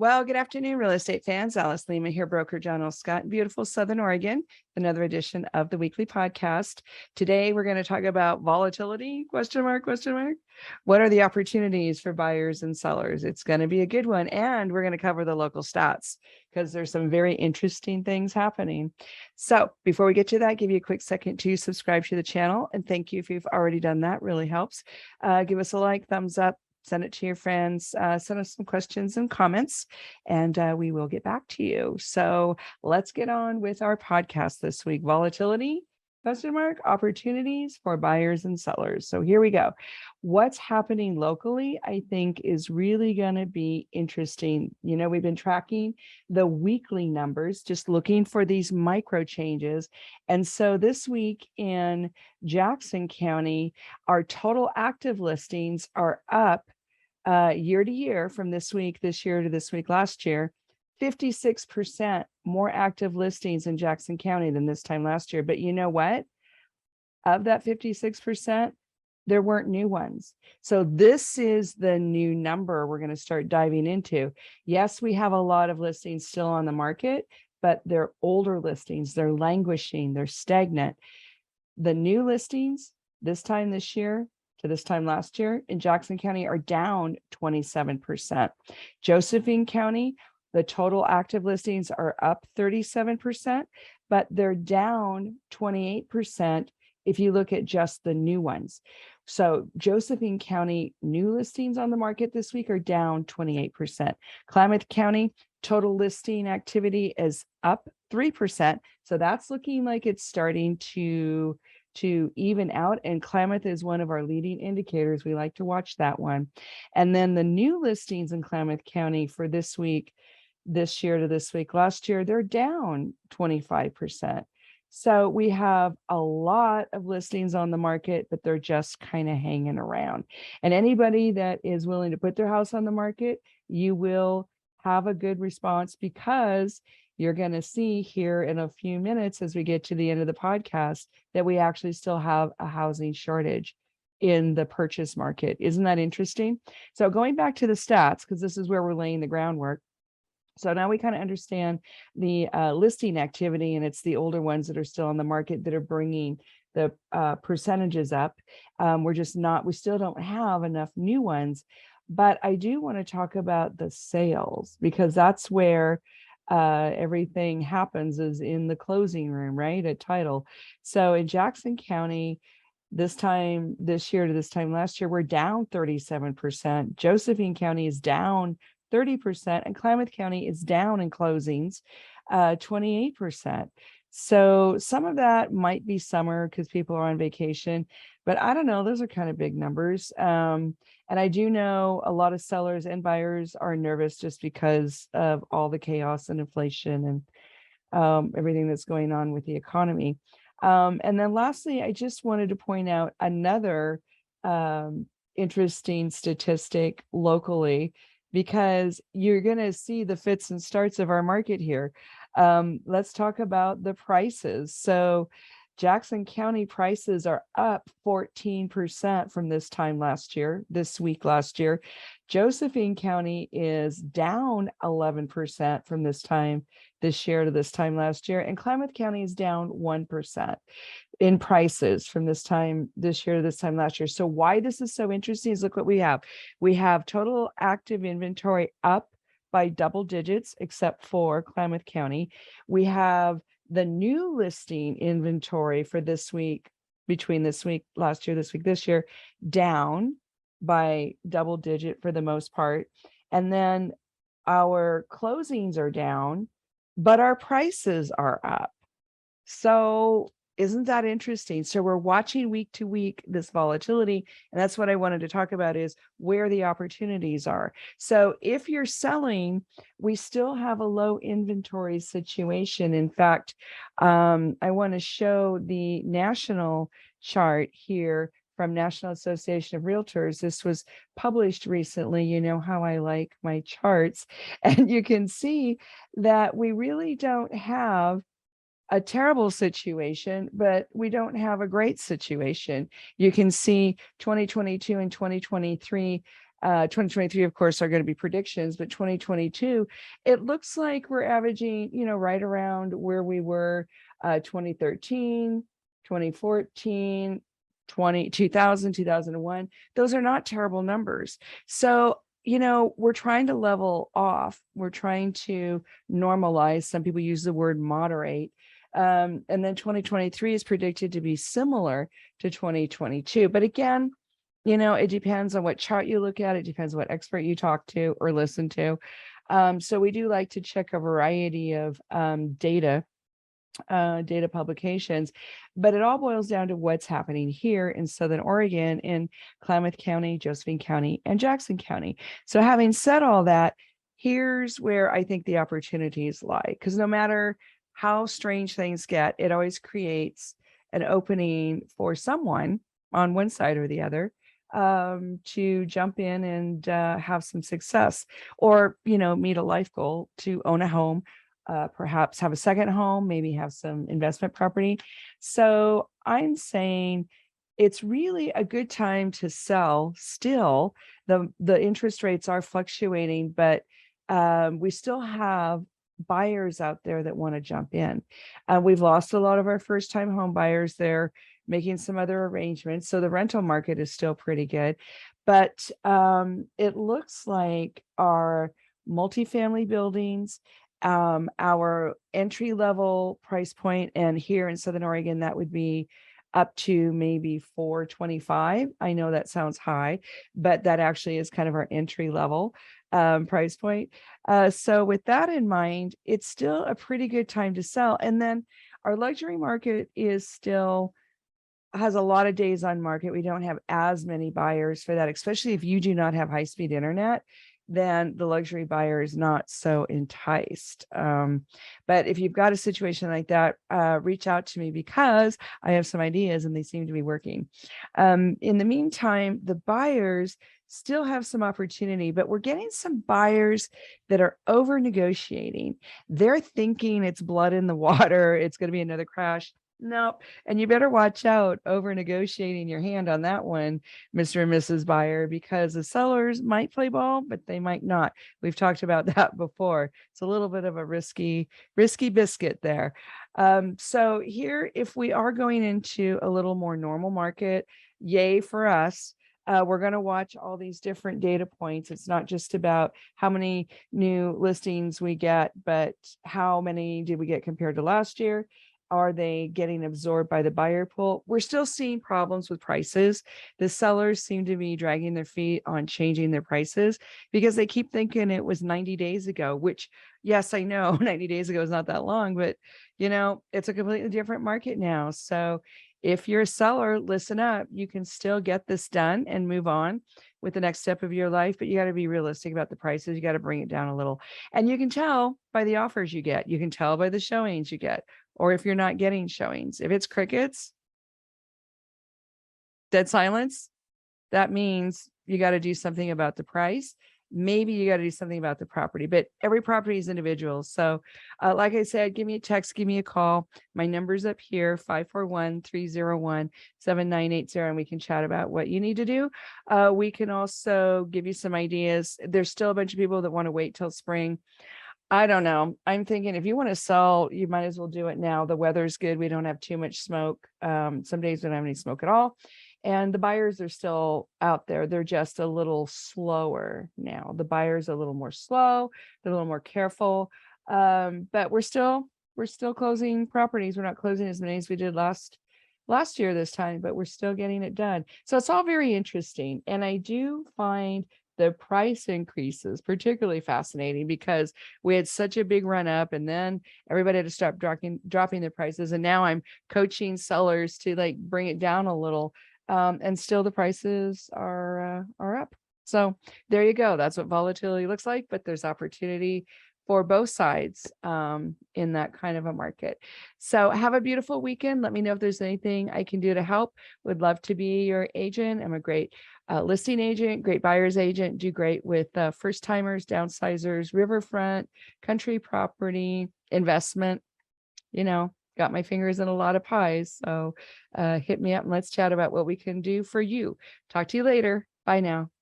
Well, good afternoon, real estate fans. Alice Lema here, broker John L. Scott in beautiful Southern Oregon. Another edition of the weekly podcast. Today, we're going to talk about volatility, question mark. What are the opportunities for buyers and sellers? It's going to be a good one. And we're going to cover the local stats because there's some very interesting things happening. So before we get to that, give you a quick second to subscribe to the channel. And thank you if you've already done that, really helps. Give us a like, thumbs up. Send it to your friends, send us some questions and comments, and we will get back to you. So let's get on with our podcast this week. Volatility, question mark, opportunities for buyers and sellers. So here we go. What's happening locally, I think, is really going to be interesting. You know, we've been tracking the weekly numbers, just looking for these micro changes. And so this week in Jackson County, our total active listings are up year to year from this year to this week last year, 56% more active listings in Jackson County than this time last year. But you know what? Of that 56%, there weren't new ones. So this is the new number we're going to start diving into. Yes, we have a lot of listings still on the market, but they're older listings. They're languishing. They're stagnant. The new listings this time this year to this time last year in Jackson County are down 27%. Josephine County, the total active listings are up 37%, but they're down 28% if you look at just the new ones. So Josephine County new listings on the market this week are down 28%. Klamath County total listing activity is up 3%. So that's looking like it's starting to even out, and Klamath is one of our leading indicators. We like to watch that one. And then the new listings in Klamath County for this week, this year to this week last year, they're down 25%. So we have a lot of listings on the market, but they're just kind of hanging around. And anybody that is willing to put their house on the market, you will have a good response, because you're going to see here in a few minutes as we get to the end of the podcast that we actually still have a housing shortage in the purchase market. Isn't that interesting? So going back to the stats, because this is where we're laying the groundwork. So now we kind of understand the listing activity, and it's the older ones that are still on the market that are bringing the percentages up. We still don't have enough new ones, but I do want to talk about the sales, because that's where everything happens, is in the closing room, right? At title. So in Jackson County, this time this year to this time last year, we're down 37%. Josephine County is down 30%, and Klamath County is down in closings 28%. So some of that might be summer because people are on vacation, but I don't know, those are kind of big numbers. And I do know a lot of sellers and buyers are nervous just because of all the chaos and inflation and everything that's going on with the economy. And then lastly, I just wanted to point out another interesting statistic locally, because you're going to see the fits and starts of our market here. Let's talk about the prices. So Jackson County prices are up 14% from this time last year, this week last year. Josephine County is down 11% from this time this year to this time last year, and Klamath County is down 1% in prices from this time this year to this time last year. So why this is so interesting is look what we have. We have total active inventory up by double digits, except for Klamath County. We have the new listing inventory for this week, between this week last year, this year, down by double digit for the most part. And then our closings are down, but our prices are up. So isn't that interesting? So we're watching week to week this volatility, and that's what I wanted to talk about, is where the opportunities are. So if you're selling, we still have a low inventory situation. In fact, I want to show the national chart here from National Association of Realtors. This was published recently. You know how I like my charts, and you can see that we really don't have a terrible situation, but we don't have a great situation. You can see 2022 and 2023 2023, of course, are going to be predictions, but 2022, it looks like we're averaging, right around where we were 2013, 2014, 2000, 2001. Those are not terrible numbers. So, we're trying to level off. We're trying to normalize. Some people use the word moderate. And then 2023 is predicted to be similar to 2022. But again, it depends on what chart you look at. It depends on what expert you talk to or listen to. So we do like to check a variety of data publications, but it all boils down to what's happening here in Southern Oregon, in Klamath County, Josephine County, and Jackson County. So having said all that, here's where I think the opportunities lie, because no matter how strange things get, it always creates an opening for someone on one side or the other to jump in and have some success, or meet a life goal to own a home, perhaps have a second home, maybe have some investment property. So I'm saying it's really a good time to sell. Still, the interest rates are fluctuating, but we still have buyers out there that want to jump in. We've lost a lot of our first-time home buyers. They're making some other arrangements, so the rental market is still pretty good. But it looks like our multifamily buildings, our entry-level price point, and here in Southern Oregon, that would be up to maybe $425. I know that sounds high, but that actually is kind of our entry level price point. So with that in mind, it's still a pretty good time to sell. And then our luxury market has a lot of days on market. We don't have as many buyers for that, especially if you do not have high-speed internet, then the luxury buyer is not so enticed. But if you've got a situation like that, reach out to me, because I have some ideas and they seem to be working. In the meantime, the buyers still have some opportunity, but we're getting some buyers that are over negotiating. They're thinking it's blood in the water. It's going to be another crash. Nope. And you better watch out over negotiating your hand on that one, Mr. and Mrs. Buyer, because the sellers might play ball, but they might not. We've talked about that before. It's a little bit of a risky biscuit there. So here, if we are going into a little more normal market, yay for us. We're going to watch all these different data points. It's not just about how many new listings we get, but how many did we get compared to last year? Are they getting absorbed by the buyer pool? We're still seeing problems with prices. The sellers seem to be dragging their feet on changing their prices because they keep thinking it was 90 days ago, which, yes, I know 90 days ago is not that long, but it's a completely different market now. So if you're a seller, listen up. You can still get this done and move on with the next step of your life, but you got to be realistic about the prices. You got to bring it down a little. And you can tell by the offers you get. You can tell by the showings you get. Or if you're not getting showings, if it's crickets, dead silence, that means you got to do something about the price. Maybe you got to do something about the property, but every property is individual. So like I said, give me a text, give me a call. My number's up here, 541-301-7980, and we can chat about what you need to do. We can also give you some ideas. There's still a bunch of people that want to wait till spring. I don't know. I'm thinking if you want to sell, you might as well do it now. The weather's good. We don't have too much smoke. Some days we don't have any smoke at all. And the buyers are still out there. They're just a little slower now. The buyers are a little more slow. They're a little more careful. But we're still closing properties. We're not closing as many as we did last year this time, but we're still getting it done. So it's all very interesting. And I do find the price increases particularly fascinating because we had such a big run up and then everybody had to stop dropping their prices. And now I'm coaching sellers to like bring it down a little. And still the prices are up. So there you go. That's what volatility looks like, but there's opportunity for both sides in that kind of a market. So have a beautiful weekend. Let me know if there's anything I can do to help. Would love to be your agent. I'm a great listing agent, great buyer's agent, do great with first timers, downsizers, riverfront, country property, investment, got my fingers in a lot of pies. So hit me up and let's chat about what we can do for you. Talk to you later. Bye now.